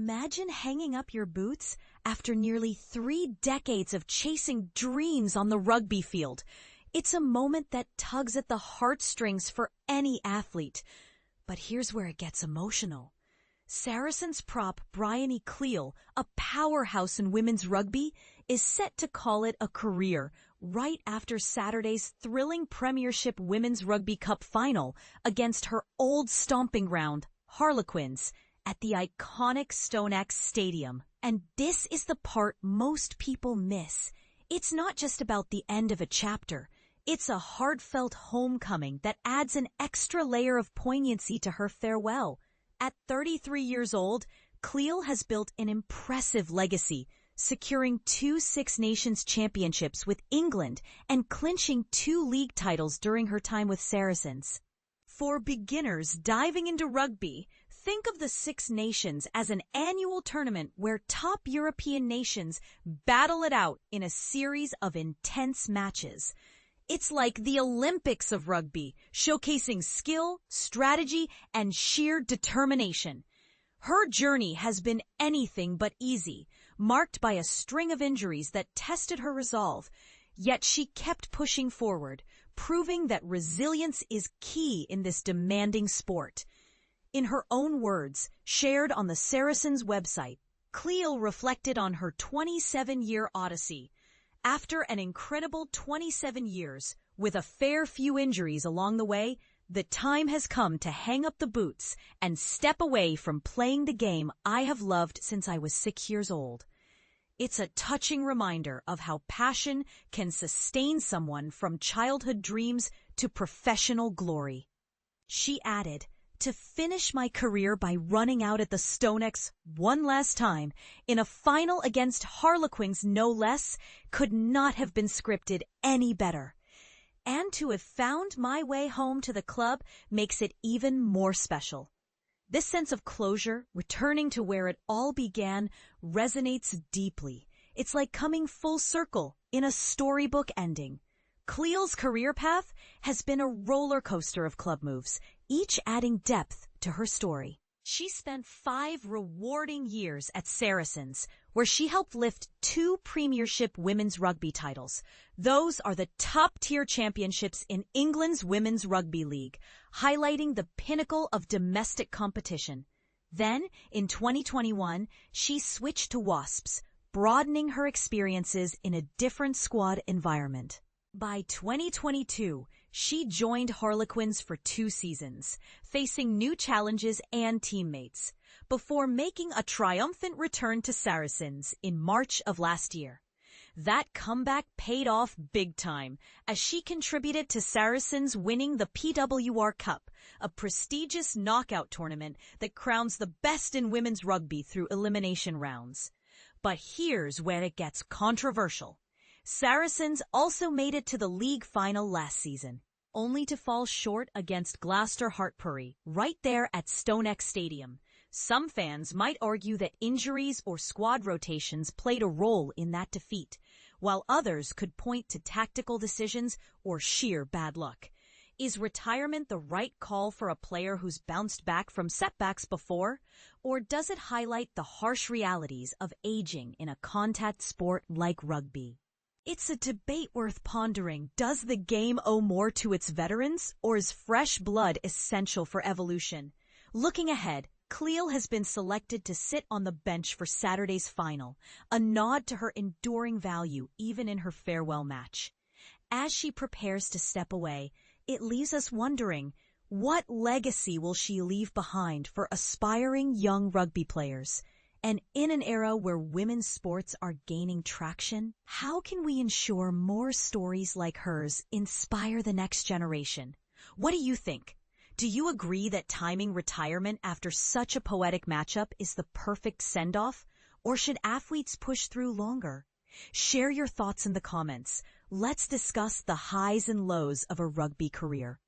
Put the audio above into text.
Imagine hanging up your boots after nearly 3 decades of chasing dreams on the rugby field. It's a moment that tugs at the heartstrings for any athlete. But here's where it gets emotional. Saracens prop Bryony Cleall, a powerhouse in women's rugby, is set to call it a career right after Saturday's thrilling Premiership Women's Rugby Cup final against her old stomping ground, Harlequins, at the iconic StoneX Stadium. And this is the part most people miss. It's not just about the end of a chapter. It's a heartfelt homecoming that adds an extra layer of poignancy to her farewell. At 33 years old, Cleall has built an impressive legacy, securing 2 Six Nations championships with England and clinching 2 league titles during her time with Saracens. For beginners diving into rugby, think of the Six Nations as an annual tournament where top European nations battle it out in a series of intense matches. It's like the Olympics of rugby, showcasing skill, strategy, and sheer determination. Her journey has been anything but easy, marked by a string of injuries that tested her resolve. Yet she kept pushing forward, proving that resilience is key in this demanding sport. In her own words, shared on the Saracens website, Cleall reflected on her 27-year odyssey. After an incredible 27 years, with a fair few injuries along the way, the time has come to hang up the boots and step away from playing the game I have loved since I was 6 years old. It's a touching reminder of how passion can sustain someone from childhood dreams to professional glory. She added, "To finish my career by running out at the StoneX one last time, in a final against Harlequins no less, could not have been scripted any better. And to have found my way home to the club makes it even more special." This sense of closure, returning to where it all began, resonates deeply. It's like coming full circle in a storybook ending. Cleall's career path has been a roller coaster of club moves, each adding depth to her story. She spent 5 rewarding years at Saracens, where she helped lift 2 Premiership women's rugby titles. Those are the top-tier championships in England's Women's Rugby League, highlighting the pinnacle of domestic competition. Then, in 2021, she switched to Wasps, broadening her experiences in a different squad environment. By 2022, she joined Harlequins for 2 seasons, facing new challenges and teammates, before making a triumphant return to Saracens in March of last year. That comeback paid off big time, as she contributed to Saracens winning the PWR Cup, a prestigious knockout tournament that crowns the best in women's rugby through elimination rounds. But here's where it gets controversial. Saracens also made it to the league final last season, only to fall short against Gloucester Hartpury, right there at StoneX Stadium. Some fans might argue that injuries or squad rotations played a role in that defeat, while others could point to tactical decisions or sheer bad luck. Is retirement the right call for a player who's bounced back from setbacks before? Or does it highlight the harsh realities of aging in a contact sport like rugby? It's a debate worth pondering. Does the game owe more to its veterans, or is fresh blood essential for evolution? Looking ahead, Cleall has been selected to sit on the bench for Saturday's final, a nod to her enduring value even in her farewell match. As she prepares to step away, it leaves us wondering, what legacy will she leave behind for aspiring young rugby players? And in an era where women's sports are gaining traction, how can we ensure more stories like hers inspire the next generation? What do you think? Do you agree that timing retirement after such a poetic matchup is the perfect send-off? Or should athletes push through longer? Share your thoughts in the comments. Let's discuss the highs and lows of a rugby career.